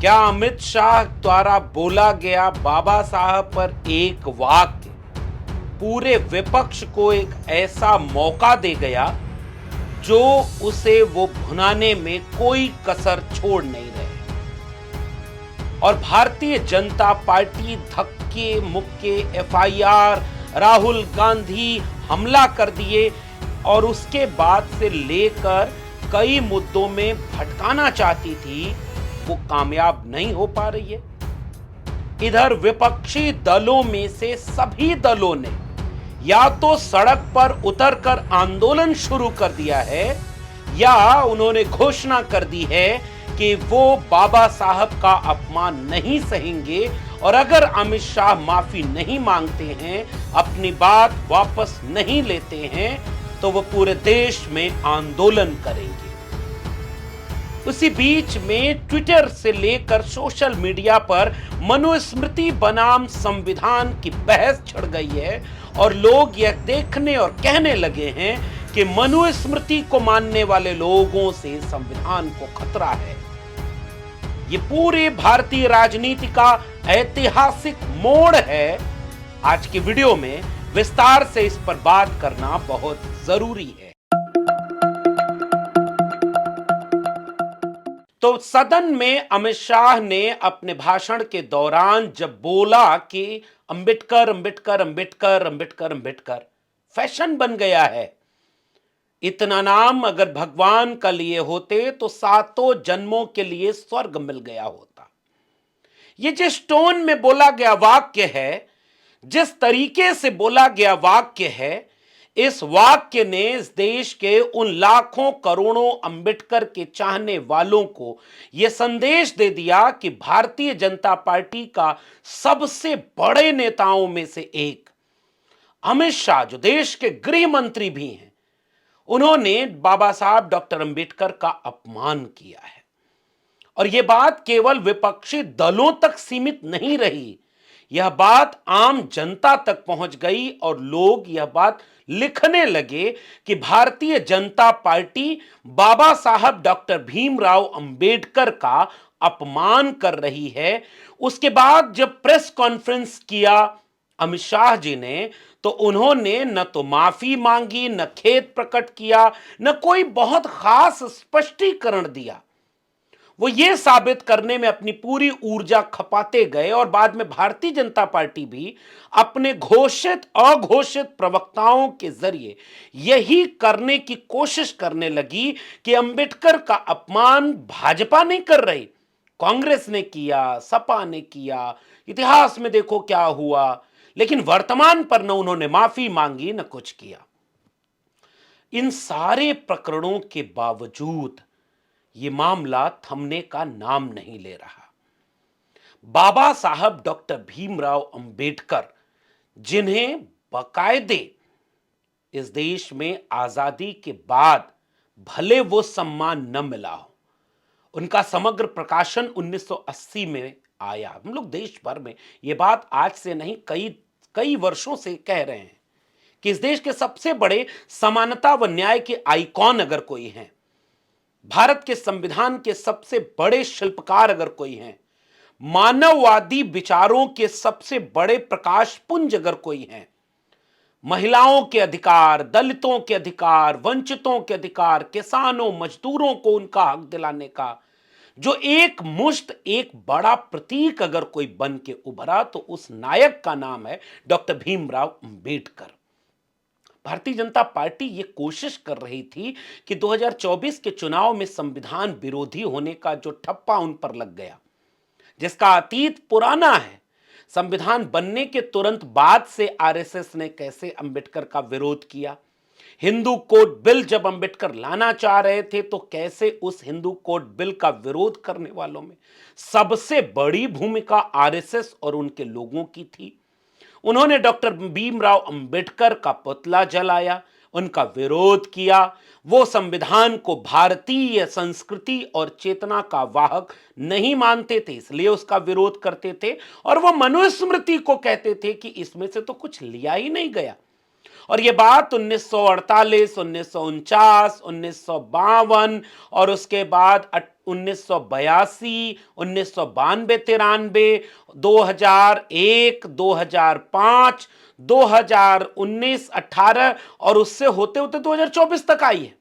क्या अमित शाह द्वारा बोला गया बाबा साहब पर एक वाक्य पूरे विपक्ष को एक ऐसा मौका दे गया जो उसे वो भुनाने में कोई कसर छोड़ नहीं रहे? और भारतीय जनता पार्टी धक्के मुक्के एफआईआर, राहुल गांधी हमला कर दिए और उसके बाद से लेकर कई मुद्दों में भटकाना चाहती थी, वो कामयाब नहीं हो पा रही है। इधर विपक्षी दलों में से सभी दलों ने या तो सड़क पर उतरकर आंदोलन शुरू कर दिया है या उन्होंने घोषणा कर दी है कि वो बाबा साहब का अपमान नहीं सहेंगे और अगर अमित शाह माफी नहीं मांगते हैं, अपनी बात वापस नहीं लेते हैं, तो वो पूरे देश में आंदोलन करेंगे। उसी बीच में ट्विटर से लेकर सोशल मीडिया पर मनुस्मृति बनाम संविधान की बहस छिड़ गई है और लोग यह देखने और कहने लगे हैं कि मनुस्मृति को मानने वाले लोगों से संविधान को खतरा है। ये पूरे भारतीय राजनीति का ऐतिहासिक मोड़ है। आज की वीडियो में विस्तार से इस पर बात करना बहुत जरूरी है। तो सदन में अमित शाह ने अपने भाषण के दौरान जब बोला कि अंबेडकर अंबेडकर अंबेडकर अंबेडकर अंबेडकर फैशन बन गया है, इतना नाम अगर भगवान का लिए होते तो सातों जन्मों के लिए स्वर्ग मिल गया होता। ये जिस टोन में बोला गया वाक्य है, जिस तरीके से बोला गया वाक्य है, इस वाक्य ने इस देश के उन लाखों करोड़ों अंबेडकर के चाहने वालों को यह संदेश दे दिया कि भारतीय जनता पार्टी का सबसे बड़े नेताओं में से एक अमित शाह, जो देश के गृह मंत्री भी हैं, उन्होंने बाबा साहब डॉक्टर अंबेडकर का अपमान किया है। और यह बात केवल विपक्षी दलों तक सीमित नहीं रही, यह बात आम जनता तक पहुंच गई और लोग यह बात लिखने लगे कि भारतीय जनता पार्टी बाबा साहब डॉक्टर भीमराव अंबेडकर का अपमान कर रही है। उसके बाद जब प्रेस कॉन्फ्रेंस किया अमित शाह जी ने, तो उन्होंने न तो माफी मांगी, न खेद प्रकट किया, न कोई बहुत खास स्पष्टीकरण दिया। वो ये साबित करने में अपनी पूरी ऊर्जा खपाते गए और बाद में भारतीय जनता पार्टी भी अपने घोषित अघोषित प्रवक्ताओं के जरिए यही करने की कोशिश करने लगी कि अंबेडकर का अपमान भाजपा नहीं कर रही, कांग्रेस ने किया, सपा ने किया, इतिहास में देखो क्या हुआ, लेकिन वर्तमान पर न उन्होंने माफी मांगी न कुछ किया। इन सारे प्रकरणों के बावजूद यह मामला थमने का नाम नहीं ले रहा। बाबा साहब डॉक्टर भीमराव अंबेडकर, जिन्हें बाकायदे इस देश में आजादी के बाद भले वो सम्मान न मिला हो, उनका समग्र प्रकाशन 1980 में आया। हम लोग देश भर में ये बात आज से नहीं कई वर्षों से कह रहे हैं कि इस देश के सबसे बड़े समानता व न्याय के आइकॉन अगर कोई हैं, भारत के संविधान के सबसे बड़े शिल्पकार अगर कोई हैं, मानववादी विचारों के सबसे बड़े प्रकाश पुंज अगर कोई हैं, महिलाओं के अधिकार, दलितों के अधिकार, वंचितों के अधिकार, किसानों मजदूरों को उनका हक दिलाने का जो एक मुश्त एक बड़ा प्रतीक अगर कोई बन के उभरा, तो उस नायक का नाम है डॉक्टर भीमराव अंबेडकर। भारतीय जनता पार्टी ये कोशिश कर रही थी कि 2024 के चुनाव में संविधान विरोधी होने का जो ठप्पा उन पर लग गया, जिसका अतीत पुराना है, संविधान बनने के तुरंत बाद से आरएसएस ने कैसे अंबेडकर का विरोध किया, हिंदू कोड बिल जब अंबेडकर लाना चाह रहे थे तो कैसे उस हिंदू कोड बिल का विरोध करने वालों में सबसे बड़ी भूमिका आरएसएस और उनके लोगों की थी। उन्होंने डॉक्टर भीमराव अंबेडकर का पुतला जलाया, उनका विरोध किया। वो संविधान को भारतीय संस्कृति और चेतना का वाहक नहीं मानते थे, इसलिए उसका विरोध करते थे और वो मनुस्मृति को कहते थे कि इसमें से तो कुछ लिया ही नहीं गया। और ये बात 1948, 1949, 1952 और उसके बाद 1982, 1992, 93, 2001, 2005, 2019, 18 और उससे होते होते 2024 तक आई है।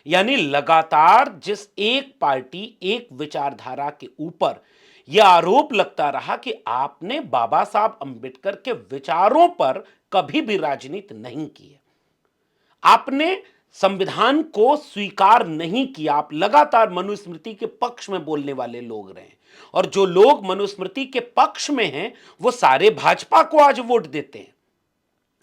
यानी लगातार जिस एक पार्टी, एक विचारधारा के ऊपर यह आरोप लगता रहा कि आपने बाबा साहब अंबेडकर के विचारों पर कभी भी राजनीति नहीं की है, आपने संविधान को स्वीकार नहीं किया, आप लगातार मनुस्मृति के पक्ष में बोलने वाले लोग रहे, और जो लोग मनुस्मृति के पक्ष में हैं वो सारे भाजपा को आज वोट देते हैं।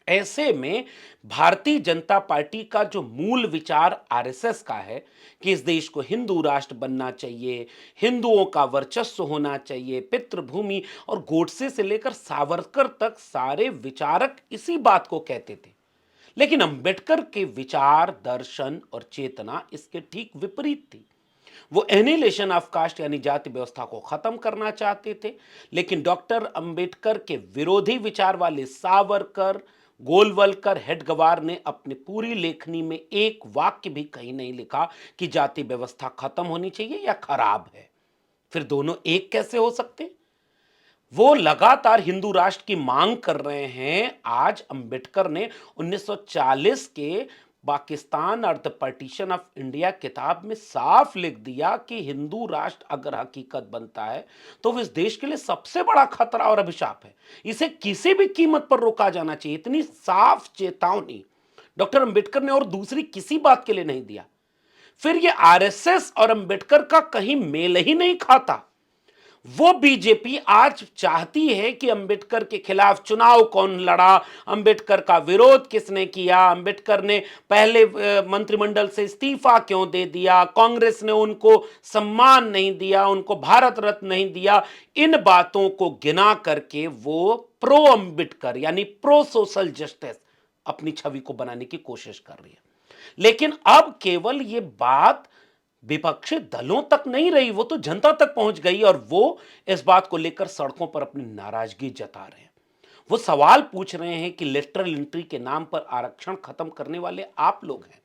ऐसे में भारतीय जनता पार्टी का जो मूल विचार आरएसएस का है कि इस देश को हिंदू राष्ट्र बनना चाहिए, हिंदुओं का वर्चस्व होना चाहिए, पितृभूमि, और गोडसे से लेकर सावरकर तक सारे विचारक इसी बात को कहते थे। लेकिन अंबेडकर के विचार, दर्शन और चेतना इसके ठीक विपरीत थी। वो एनिहिलेशन ऑफ कास्ट यानी जाति व्यवस्था को खत्म करना चाहते थे, लेकिन डॉक्टर अंबेडकर के विरोधी विचार वाले सावरकर, गोलवलकर, हेडगवार ने अपनी पूरी लेखनी में एक वाक्य भी कहीं नहीं लिखा कि जाति व्यवस्था खत्म होनी चाहिए या खराब है। फिर दोनों एक कैसे हो सकते? वो लगातार हिंदू राष्ट्र की मांग कर रहे हैं। आज अंबेडकर ने 1940 के पाकिस्तान और द पार्टीशन ऑफ इंडिया किताब में साफ लिख दिया कि हिंदू राष्ट्र अगर हकीकत बनता है तो वो इस देश के लिए सबसे बड़ा खतरा और अभिशाप है, इसे किसी भी कीमत पर रोका जाना चाहिए। इतनी साफ चेतावनी डॉक्टर अंबेडकर ने और दूसरी किसी बात के लिए नहीं दिया। फिर ये आरएसएस और अंबेडकर का कहीं मेल ही नहीं खाता। वो बीजेपी आज चाहती है कि अंबेडकर के खिलाफ चुनाव कौन लड़ा, अंबेडकर का विरोध किसने किया, अंबेडकर ने पहले मंत्रिमंडल से इस्तीफा क्यों दे दिया, कांग्रेस ने उनको सम्मान नहीं दिया, उनको भारत रत्न नहीं दिया। इन बातों को गिना करके वो प्रो अंबेडकर यानी प्रो सोशल जस्टिस अपनी छवि को बनाने की कोशिश कर रही है। लेकिन अब केवल ये बात विपक्षी दलों तक नहीं रही, वो तो जनता तक पहुंच गई, और वो इस बात को लेकर सड़कों पर अपनी नाराजगी जता रहे हैं। वो सवाल पूछ रहे हैं कि लेटरल एंट्री के नाम पर आरक्षण खत्म करने वाले आप लोग हैं।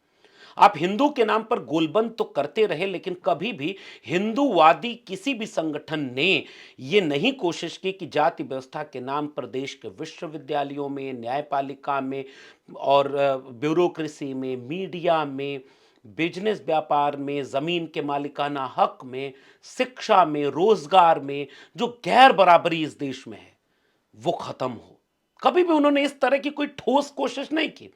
आप हिंदू के नाम पर गोलबंद तो करते रहे, लेकिन कभी भी हिंदूवादी किसी भी संगठन ने यह नहीं कोशिश की कि जाति व्यवस्था के नाम पर देश के विश्वविद्यालयों में, न्यायपालिका में और ब्यूरोक्रेसी में, मीडिया में, बिजनेस व्यापार में, जमीन के मालिकाना हक में, शिक्षा में, रोजगार में जो गैर बराबरी इस देश में है वो खत्म हो। कभी भी उन्होंने इस तरह की कोई ठोस कोशिश नहीं की।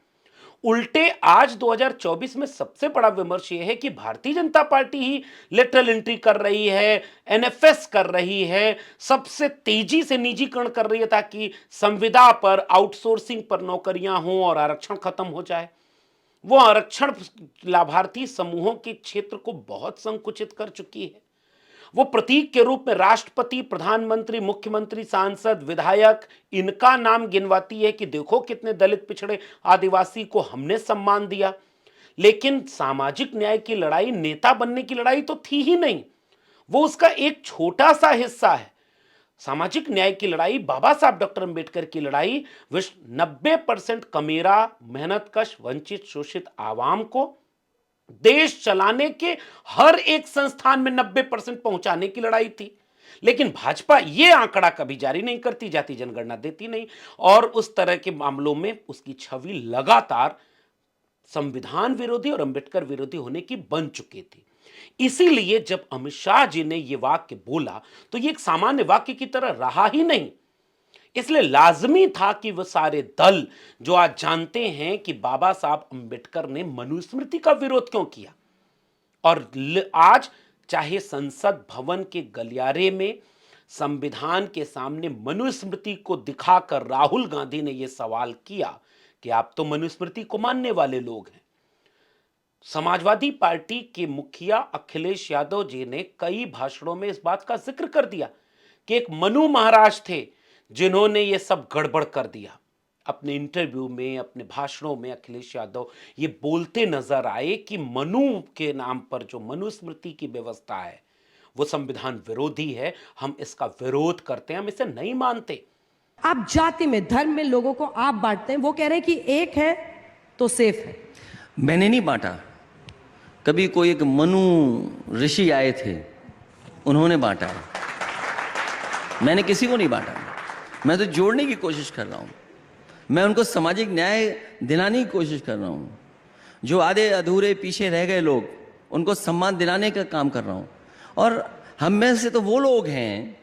उल्टे आज 2024 में सबसे बड़ा विमर्श यह है कि भारतीय जनता पार्टी ही लेटरल एंट्री कर रही है, एनएफएस कर रही है, सबसे तेजी से निजीकरण कर रही है ताकि संविदा पर, आउटसोर्सिंग पर नौकरियां हों और आरक्षण खत्म हो जाए। वो आरक्षण लाभार्थी समूहों के क्षेत्र को बहुत संकुचित कर चुकी है। वो प्रतीक के रूप में राष्ट्रपति, प्रधानमंत्री, मुख्यमंत्री, सांसद, विधायक इनका नाम गिनवाती है कि देखो कितने दलित, पिछड़े, आदिवासी को हमने सम्मान दिया। लेकिन सामाजिक न्याय की लड़ाई, नेता बनने की लड़ाई तो थी ही नहीं, वो उसका एक छोटा सा हिस्सा है। सामाजिक न्याय की लड़ाई, बाबा साहब डॉक्टर अंबेडकर की लड़ाई, विश्व 90% कमेरा, मेहनतकश, वंचित, शोषित आवाम को देश चलाने के हर एक संस्थान में 90% पहुंचाने की लड़ाई थी। लेकिन भाजपा ये आंकड़ा कभी जारी नहीं करती, जाति जनगणना देती नहीं, और उस तरह के मामलों में उसकी छवि लगातार संविधान विरोधी और अंबेडकर विरोधी होने की बन चुकी थी। इसीलिए जब अमित शाह जी ने यह वाक्य बोला तो यह एक सामान्य वाक्य की तरह रहा ही नहीं। इसलिए लाजमी था कि वह सारे दल जो आज जानते हैं कि बाबा साहब अंबेडकर ने मनुस्मृति का विरोध क्यों किया, और आज चाहे संसद भवन के गलियारे में संविधान के सामने मनुस्मृति को दिखाकर राहुल गांधी ने यह सवाल किया कि आप तो मनुस्मृति को मानने वाले लोग हैं। समाजवादी पार्टी के मुखिया अखिलेश यादव जी ने कई भाषणों में इस बात का जिक्र कर दिया कि एक मनु महाराज थे जिन्होंने ये सब गड़बड़ कर दिया। अपने इंटरव्यू में, अपने भाषणों में अखिलेश यादव ये बोलते नजर आए कि मनु के नाम पर जो मनुस्मृति की व्यवस्था है वो संविधान विरोधी है, हम इसका विरोध करते हैं, हम इसे नहीं मानते। आप जाति में, धर्म में लोगों को आप बांटते हैं। वो कह रहे हैं कि एक है तो सेफ है। मैंने नहीं बांटा। कभी कोई एक मनु ऋषि आए थे, उन्होंने बांटा है। मैंने किसी को नहीं बांटा। मैं तो जोड़ने की कोशिश कर रहा हूं। मैं उनको सामाजिक न्याय दिलाने की कोशिश कर रहा हूं। जो आधे अधूरे पीछे रह गए लोग, उनको सम्मान दिलाने का काम कर रहा हूं। और हम में से तो वो लोग हैं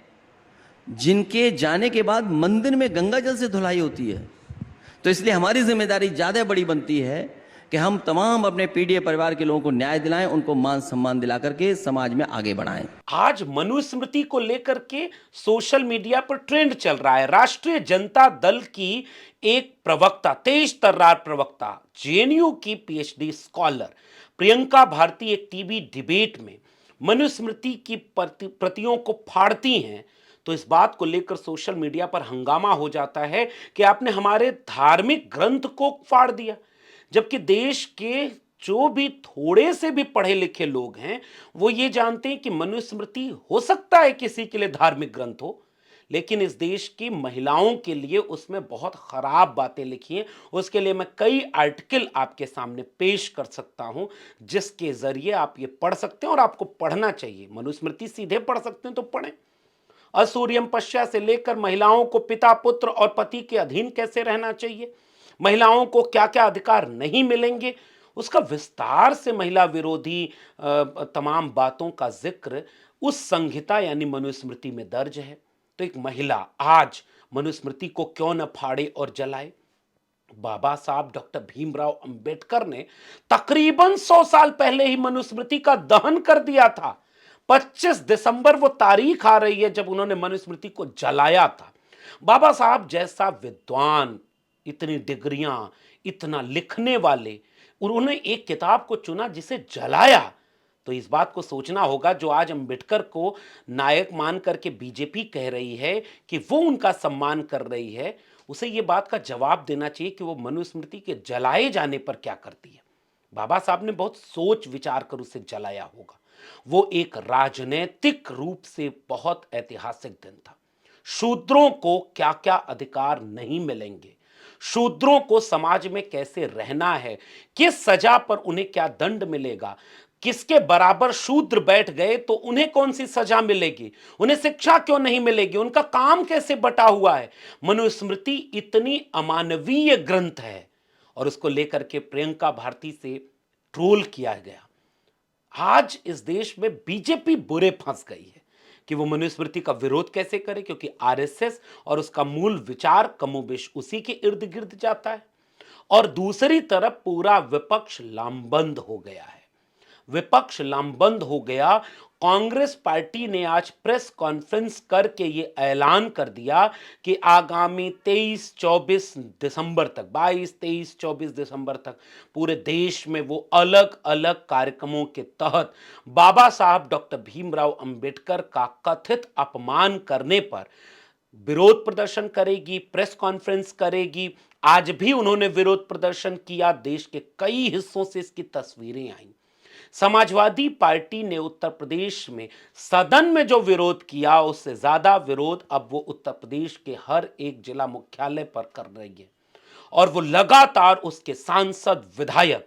जिनके जाने के बाद मंदिर में गंगा जल से धुलाई होती है। तो इसलिए हमारी जिम्मेदारी ज्यादा बड़ी बनती है कि हम तमाम अपने पीडीए परिवार के लोगों को न्याय दिलाएं, उनको मान सम्मान दिला करके समाज में आगे बढ़ाएं। आज मनुस्मृति को लेकर के सोशल मीडिया पर ट्रेंड चल रहा है। राष्ट्रीय जनता दल की एक प्रवक्ता, तेज तर्रार प्रवक्ता, जेएनयू की पीएचडी स्कॉलर प्रियंका भारती एक टीवी डिबेट में मनुस्मृति की प्रतियों को फाड़ती हैं, तो इस बात को लेकर सोशल मीडिया पर हंगामा हो जाता है कि आपने हमारे धार्मिक ग्रंथ को फाड़ दिया। जबकि देश के जो भी थोड़े से भी पढ़े लिखे लोग हैं वो ये जानते हैं कि मनुस्मृति हो सकता है किसी के लिए धार्मिक ग्रंथ हो, लेकिन इस देश की महिलाओं के लिए उसमें बहुत खराब बातें लिखी हैं। उसके लिए मैं कई आर्टिकल आपके सामने पेश कर सकता हूं जिसके जरिए आप ये पढ़ सकते हैं, और आपको पढ़ना चाहिए। मनुस्मृति सीधे पढ़ सकते हैं तो पढ़ें। असूर्यम पश्या से लेकर महिलाओं को पिता, पुत्र और पति के अधीन कैसे रहना चाहिए, महिलाओं को क्या क्या अधिकार नहीं मिलेंगे, उसका विस्तार से महिला विरोधी तमाम बातों का जिक्र उस संहिता यानी मनुस्मृति में दर्ज है। तो एक महिला आज मनुस्मृति को क्यों न फाड़े और जलाए। बाबा साहब डॉक्टर भीमराव अंबेडकर ने तकरीबन 100 साल पहले ही मनुस्मृति का दहन कर दिया था। 25 दिसंबर वो तारीख आ रही है जब उन्होंने मनुस्मृति को जलाया था। बाबा साहब जैसा विद्वान, इतनी डिग्रियां, इतना लिखने वाले, उन्होंने एक किताब को चुना जिसे जलाया। तो इस बात को सोचना होगा, जो आज अंबेडकर को नायक मान करके बीजेपी कह रही है कि वो उनका सम्मान कर रही है, उसे ये बात का जवाब देना चाहिए कि वो मनुस्मृति के जलाए जाने पर क्या करती है। बाबा साहब ने बहुत सोच विचार कर उसे जलाया होगा। वो एक राजनैतिक रूप से बहुत ऐतिहासिक दिन था। शूद्रों को क्या क्या अधिकार नहीं मिलेंगे, शूद्रों को समाज में कैसे रहना है, किस सजा पर उन्हें क्या दंड मिलेगा, किसके बराबर शूद्र बैठ गए तो उन्हें कौन सी सजा मिलेगी, उन्हें शिक्षा क्यों नहीं मिलेगी, उनका काम कैसे बटा हुआ है। मनुस्मृति इतनी अमानवीय ग्रंथ है और उसको लेकर के प्रियंका भारती से ट्रोल किया गया। आज इस देश में बीजेपी बुरे फंस गई है कि वो मनुस्मृति का विरोध कैसे करे, क्योंकि आरएसएस और उसका मूल विचार कमोबेश उसी के इर्द गिर्द जाता है। और दूसरी तरफ पूरा विपक्ष लामबंद हो गया है। विपक्ष लामबंद हो गया। कांग्रेस पार्टी ने आज प्रेस कॉन्फ्रेंस करके ये ऐलान कर दिया कि आगामी 23-24 दिसंबर तक, 22-23-24 दिसंबर तक पूरे देश में वो अलग अलग कार्यक्रमों के तहत बाबा साहब डॉक्टर भीमराव अंबेडकर का कथित अपमान करने पर विरोध प्रदर्शन करेगी, प्रेस कॉन्फ्रेंस करेगी। आज भी उन्होंने विरोध प्रदर्शन किया। देश के कई हिस्सों से इसकी तस्वीरें आई। समाजवादी पार्टी ने उत्तर प्रदेश में सदन में जो विरोध किया, उससे ज्यादा विरोध अब वो उत्तर प्रदेश के हर एक जिला मुख्यालय पर कर रही है। और वो लगातार उसके सांसद, विधायक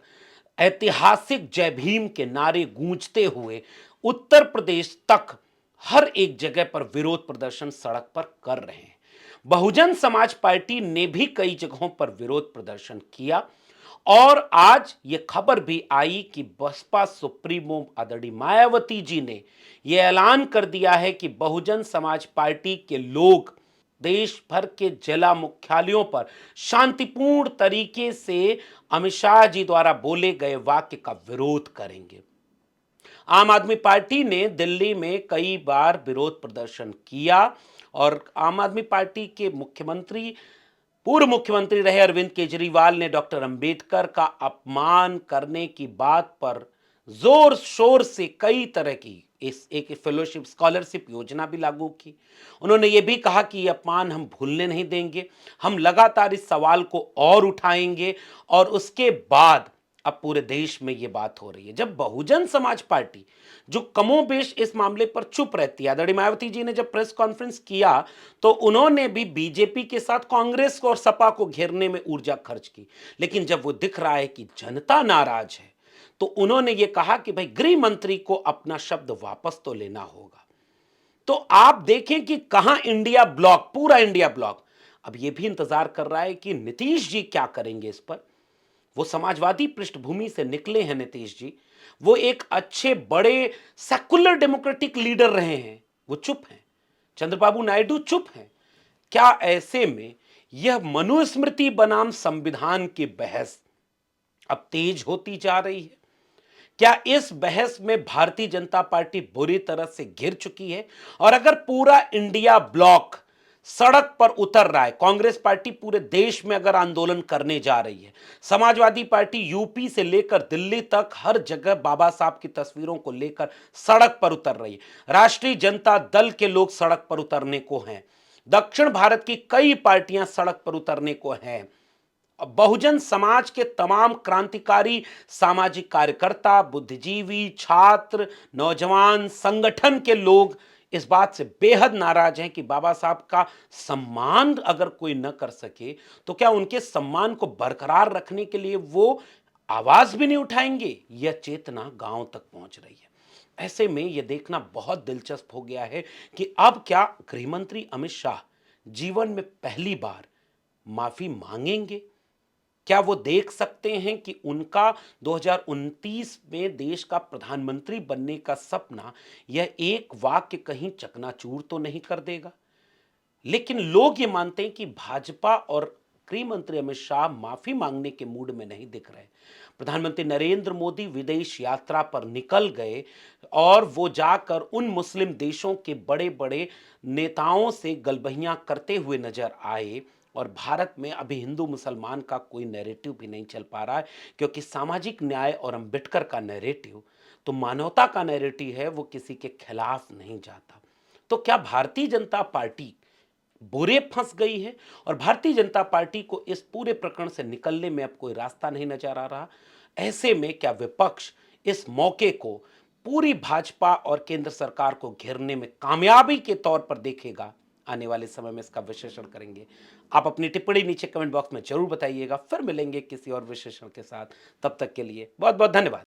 ऐतिहासिक जय भीम के नारे गूंजते हुए उत्तर प्रदेश तक हर एक जगह पर विरोध प्रदर्शन सड़क पर कर रहे हैं। बहुजन समाज पार्टी ने भी कई जगहों पर विरोध प्रदर्शन किया। और आज ये खबर भी आई कि बसपा सुप्रीमो आदरणीय मायावती जी ने यह ऐलान कर दिया है कि बहुजन समाज पार्टी के लोग देश भर के जिला मुख्यालयों पर शांतिपूर्ण तरीके से अमित शाह जी द्वारा बोले गए वाक्य का विरोध करेंगे। आम आदमी पार्टी ने दिल्ली में कई बार विरोध प्रदर्शन किया और आम आदमी पार्टी के मुख्यमंत्री, पूर्व मुख्यमंत्री रहे अरविंद केजरीवाल ने डॉक्टर अंबेडकर का अपमान करने की बात पर जोर शोर से कई तरह की इस एक फेलोशिप स्कॉलरशिप योजना भी लागू की। उन्होंने ये भी कहा कि ये अपमान हम भूलने नहीं देंगे, हम लगातार इस सवाल को और उठाएंगे और उसके बाद अब पूरे देश में ये बात हो रही है। जब बहुजन समाज पार्टी, जो कमोबेश इस मामले पर चुप रहती है, आदरणीय मायावती जी ने जब प्रेस कॉन्फ्रेंस किया तो उन्होंने भी बीजेपी के साथ कांग्रेस को और सपा को घेरने में ऊर्जा खर्च की, लेकिन जब वो दिख रहा है कि जनता नाराज है तो उन्होंने ये कहा कि भाई गृह मंत्री को अपना शब्द वापस तो लेना होगा। तो आप देखें कि कहां इंडिया ब्लॉक, पूरा इंडिया ब्लॉक अब यह भी इंतजार कर रहा है कि नीतीश जी क्या करेंगे इस पर। वो समाजवादी पृष्ठभूमि से निकले हैं नीतीश जी, वो एक अच्छे बड़े सेकुलर डेमोक्रेटिक लीडर रहे हैं, वो चुप हैं। चंद्रबाबू नायडू चुप हैं। क्या ऐसे में यह मनुस्मृति बनाम संविधान की बहस अब तेज होती जा रही है? क्या इस बहस में भारतीय जनता पार्टी बुरी तरह से घिर चुकी है? और अगर पूरा इंडिया ब्लॉक सड़क पर उतर रहा है, कांग्रेस पार्टी पूरे देश में अगर आंदोलन करने जा रही है, समाजवादी पार्टी यूपी से लेकर दिल्ली तक हर जगह बाबा साहब की तस्वीरों को लेकर सड़क पर उतर रही है, राष्ट्रीय जनता दल के लोग सड़क पर उतरने को हैं, दक्षिण भारत की कई पार्टियां सड़क पर उतरने को हैं, बहुजन समाज के तमाम क्रांतिकारी सामाजिक कार्यकर्ता, बुद्धिजीवी, छात्र, नौजवान, संगठन के लोग इस बात से बेहद नाराज हैं कि बाबा साहब का सम्मान अगर कोई न कर सके तो क्या उनके सम्मान को बरकरार रखने के लिए वो आवाज भी नहीं उठाएंगे? यह चेतना गांव तक पहुंच रही है। ऐसे में यह देखना बहुत दिलचस्प हो गया है कि अब क्या गृहमंत्री अमित शाह जीवन में पहली बार माफी मांगेंगे? क्या वो देख सकते हैं कि उनका 2029 में देश का प्रधानमंत्री बनने का सपना यह एक वाक्य कहीं चकनाचूर तो नहीं कर देगा? लेकिन लोग ये मानते हैं कि भाजपा और गृह मंत्री अमित शाह माफी मांगने के मूड में नहीं दिख रहे। प्रधानमंत्री नरेंद्र मोदी विदेश यात्रा पर निकल गए और वो जाकर उन मुस्लिम देशों के बड़े बड़े नेताओं से गलबहियां करते हुए नजर आए और भारत में अभी हिंदू मुसलमान का कोई नैरेटिव भी नहीं चल पा रहा है, क्योंकि सामाजिक न्याय और अंबेडकर का नैरेटिव तो मानवता का नैरेटिव है, वो किसी के खिलाफ नहीं जाता। तो क्या भारतीय जनता पार्टी बुरे फंस गई है और भारतीय जनता पार्टी को इस पूरे प्रकरण से निकलने में अब कोई रास्ता नहीं नजर आ रहा? ऐसे में क्या विपक्ष इस मौके को पूरी भाजपा और केंद्र सरकार को घेरने में कामयाबी के तौर पर देखेगा? आने वाले समय में इसका विश्लेषण करेंगे। आप अपनी टिप्पणी नीचे कमेंट बॉक्स में जरूर बताइएगा। फिर मिलेंगे किसी और विश्लेषण के साथ। तब तक के लिए बहुत बहुत धन्यवाद।